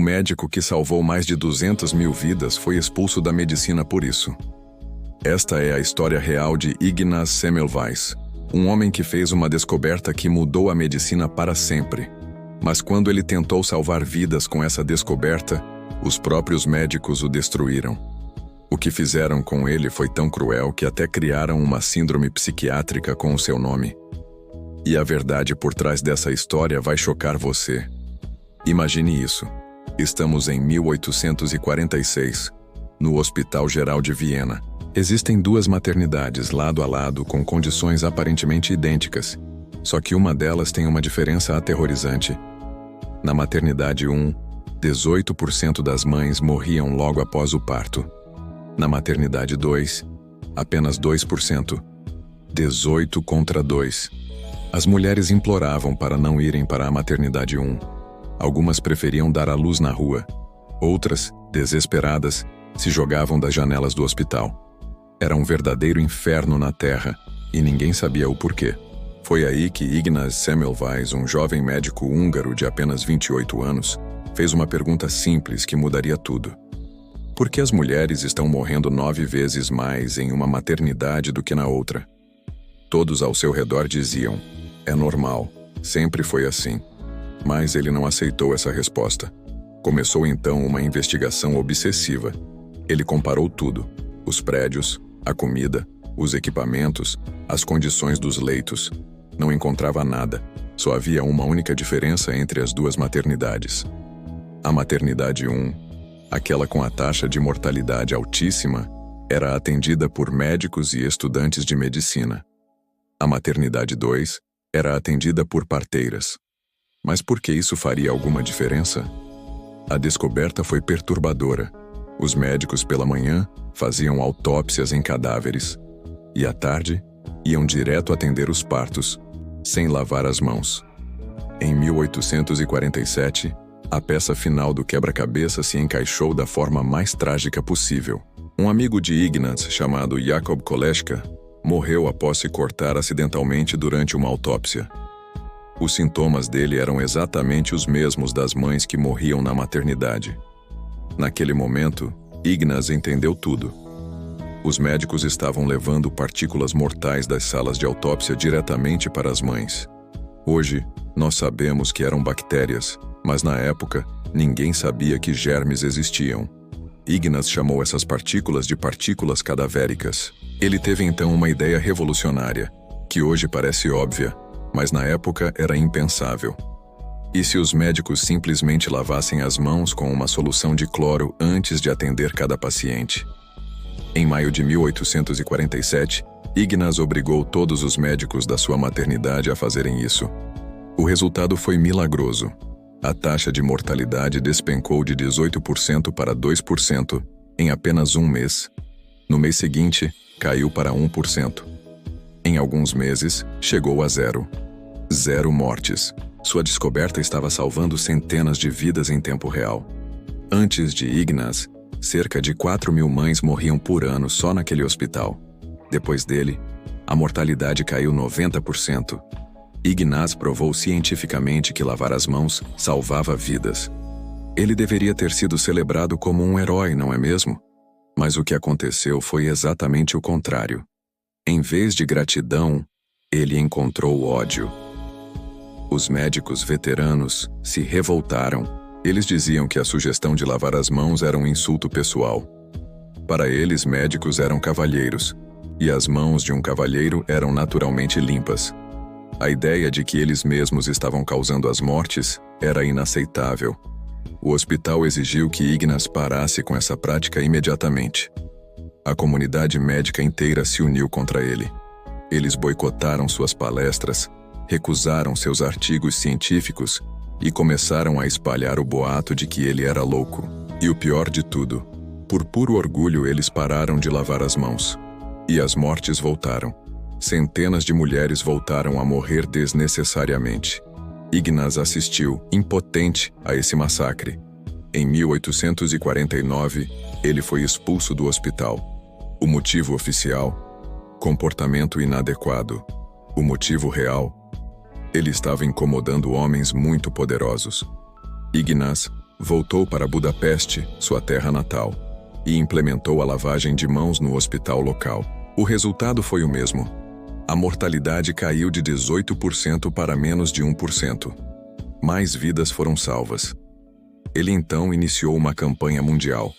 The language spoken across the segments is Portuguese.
médico que salvou mais de 200 mil vidas foi expulso da medicina por isso. Esta é a história real de Ignaz Semmelweis, um homem que fez uma descoberta que mudou a medicina para sempre. Mas quando ele tentou salvar vidas com essa descoberta, os próprios médicos o destruíram. O que fizeram com ele foi tão cruel que até criaram uma síndrome psiquiátrica com o seu nome. E a verdade por trás dessa história vai chocar você. Imagine isso. Estamos em 1846, no Hospital Geral de Viena. Existem duas maternidades lado a lado com condições aparentemente idênticas, só que uma delas tem uma diferença aterrorizante. Na maternidade 1, 18% das mães morriam logo após o parto. Na maternidade 2, apenas 2%. 18 contra 2. As mulheres imploravam para não irem para a maternidade 1. Algumas preferiam dar à luz na rua. Outras, desesperadas, se jogavam das janelas do hospital. Era um verdadeiro inferno na Terra, e ninguém sabia o porquê. Foi aí que Ignaz Semmelweis, um jovem médico húngaro de apenas 28 anos, fez uma pergunta simples que mudaria tudo. Por que as mulheres estão morrendo 9 vezes mais em uma maternidade do que na outra? Todos ao seu redor diziam, é normal, sempre foi assim. Mas ele não aceitou essa resposta. Começou então uma investigação obsessiva. Ele comparou tudo, os prédios, a comida, os equipamentos, as condições dos leitos. Não encontrava nada, só havia uma única diferença entre as duas maternidades. A maternidade 1, aquela com a taxa de mortalidade altíssima, era atendida por médicos e estudantes de medicina. A maternidade 2 era atendida por parteiras. Mas por que isso faria alguma diferença? A descoberta foi perturbadora. Os médicos pela manhã faziam autópsias em cadáveres e à tarde iam direto atender os partos, sem lavar as mãos. Em 1847, a peça final do quebra-cabeça se encaixou da forma mais trágica possível. Um amigo de Ignaz, chamado Jakob Koleschka, morreu após se cortar acidentalmente durante uma autópsia. Os sintomas dele eram exatamente os mesmos das mães que morriam na maternidade. Naquele momento, Ignaz entendeu tudo. Os médicos estavam levando partículas mortais das salas de autópsia diretamente para as mães. Hoje, nós sabemos que eram bactérias, mas na época, ninguém sabia que germes existiam. Ignaz chamou essas partículas de partículas cadavéricas. Ele teve então uma ideia revolucionária, que hoje parece óbvia, mas na época era impensável. E se os médicos simplesmente lavassem as mãos com uma solução de cloro antes de atender cada paciente? Em maio de 1847, Ignaz obrigou todos os médicos da sua maternidade a fazerem isso. O resultado foi milagroso. A taxa de mortalidade despencou de 18% para 2% em apenas um mês. No mês seguinte, caiu para 1%. Em alguns meses, chegou a 0. 0 mortes. Sua descoberta estava salvando centenas de vidas em tempo real. Antes de Ignaz, cerca de 4.000 mães morriam por ano só naquele hospital. Depois dele, a mortalidade caiu 90%. Ignaz provou cientificamente que lavar as mãos salvava vidas. Ele deveria ter sido celebrado como um herói, não é mesmo? Mas o que aconteceu foi exatamente o contrário. Em vez de gratidão, ele encontrou ódio. Os médicos veteranos se revoltaram. Eles diziam que a sugestão de lavar as mãos era um insulto pessoal. Para eles, médicos eram cavalheiros, e as mãos de um cavalheiro eram naturalmente limpas. A ideia de que eles mesmos estavam causando as mortes era inaceitável. O hospital exigiu que Ignaz parasse com essa prática imediatamente. A comunidade médica inteira se uniu contra ele. Eles boicotaram suas palestras, recusaram seus artigos científicos e começaram a espalhar o boato de que ele era louco. E o pior de tudo, por puro orgulho eles pararam de lavar as mãos. E as mortes voltaram. Centenas de mulheres voltaram a morrer desnecessariamente. Ignaz assistiu, impotente, a esse massacre. Em 1849, ele foi expulso do hospital. O motivo oficial? Comportamento inadequado. O motivo real? Ele estava incomodando homens muito poderosos. Ignaz voltou para Budapeste, sua terra natal, e implementou a lavagem de mãos no hospital local. O resultado foi o mesmo. A mortalidade caiu de 18% para menos de 1%. Mais vidas foram salvas. Ele então iniciou uma campanha mundial.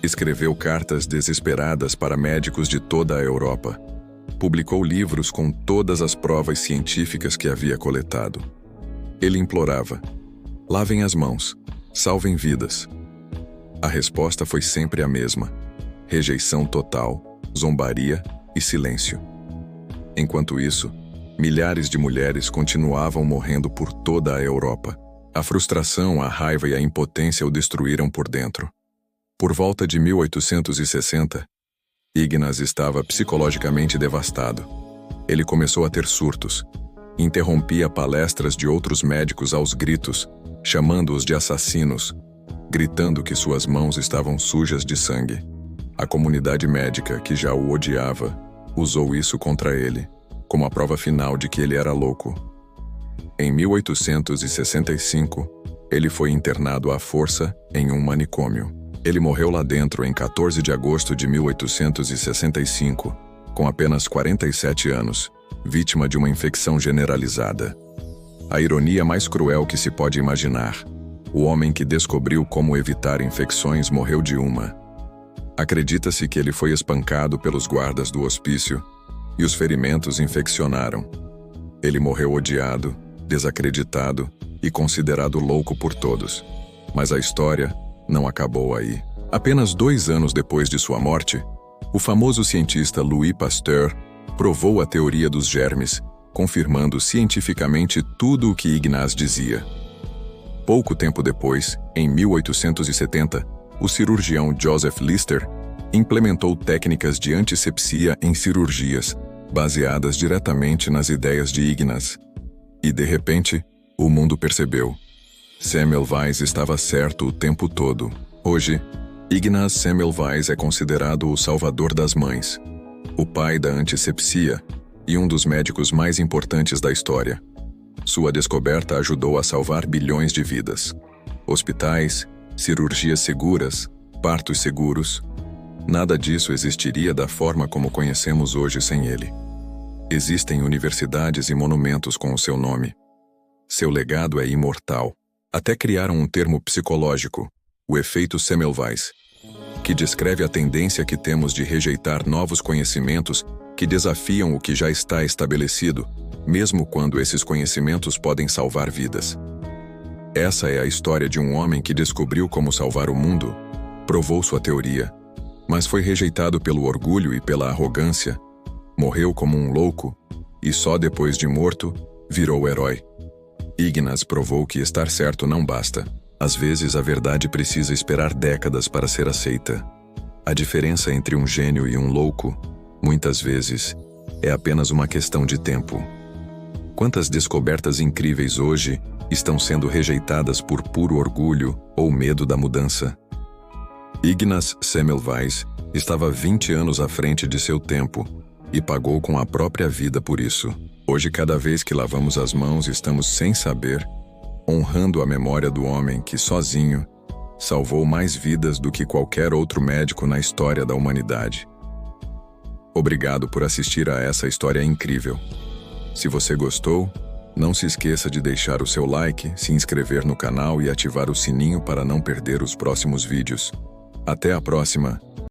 Escreveu cartas desesperadas para médicos de toda a Europa. Publicou livros com todas as provas científicas que havia coletado. Ele implorava: lavem as mãos, salvem vidas. A resposta foi sempre a mesma: rejeição total, zombaria e silêncio. Enquanto isso, milhares de mulheres continuavam morrendo por toda a Europa. A frustração, a raiva e a impotência o destruíram por dentro. Por volta de 1860, Ignaz estava psicologicamente devastado. Ele começou a ter surtos. Interrompia palestras de outros médicos aos gritos, chamando-os de assassinos, gritando que suas mãos estavam sujas de sangue. A comunidade médica, que já o odiava, usou isso contra ele, como a prova final de que ele era louco. Em 1865, ele foi internado à força em um manicômio. Ele morreu lá dentro em 14 de agosto de 1865, com apenas 47 anos, vítima de uma infecção generalizada. A ironia mais cruel que se pode imaginar: o homem que descobriu como evitar infecções morreu de uma. Acredita-se que ele foi espancado pelos guardas do hospício e os ferimentos infeccionaram. Ele morreu odiado, desacreditado e considerado louco por todos. Mas a história não acabou aí. Apenas 2 anos depois de sua morte, o famoso cientista Louis Pasteur provou a teoria dos germes, confirmando cientificamente tudo o que Ignaz dizia. Pouco tempo depois, em 1870, o cirurgião Joseph Lister implementou técnicas de antisepsia em cirurgias, baseadas diretamente nas ideias de Ignaz. E, de repente, o mundo percebeu. Semmelweis estava certo o tempo todo. Hoje, Ignaz Semmelweis é considerado o salvador das mães, o pai da antisepsia e um dos médicos mais importantes da história. Sua descoberta ajudou a salvar bilhões de vidas. Hospitais, cirurgias seguras, partos seguros. Nada disso existiria da forma como conhecemos hoje sem ele. Existem universidades e monumentos com o seu nome. Seu legado é imortal. Até criaram um termo psicológico, o efeito Semmelweis, que descreve a tendência que temos de rejeitar novos conhecimentos que desafiam o que já está estabelecido, mesmo quando esses conhecimentos podem salvar vidas. Essa é a história de um homem que descobriu como salvar o mundo, provou sua teoria, mas foi rejeitado pelo orgulho e pela arrogância, morreu como um louco e só depois de morto virou herói. Ignaz provou que estar certo não basta. Às vezes a verdade precisa esperar décadas para ser aceita. A diferença entre um gênio e um louco, muitas vezes, é apenas uma questão de tempo. Quantas descobertas incríveis hoje estão sendo rejeitadas por puro orgulho ou medo da mudança? Ignaz Semmelweis estava 20 anos à frente de seu tempo e pagou com a própria vida por isso. Hoje, cada vez que lavamos as mãos, estamos, sem saber, honrando a memória do homem que, sozinho, salvou mais vidas do que qualquer outro médico na história da humanidade. Obrigado por assistir a essa história incrível. Se você gostou, não se esqueça de deixar o seu like, se inscrever no canal e ativar o sininho para não perder os próximos vídeos. Até a próxima!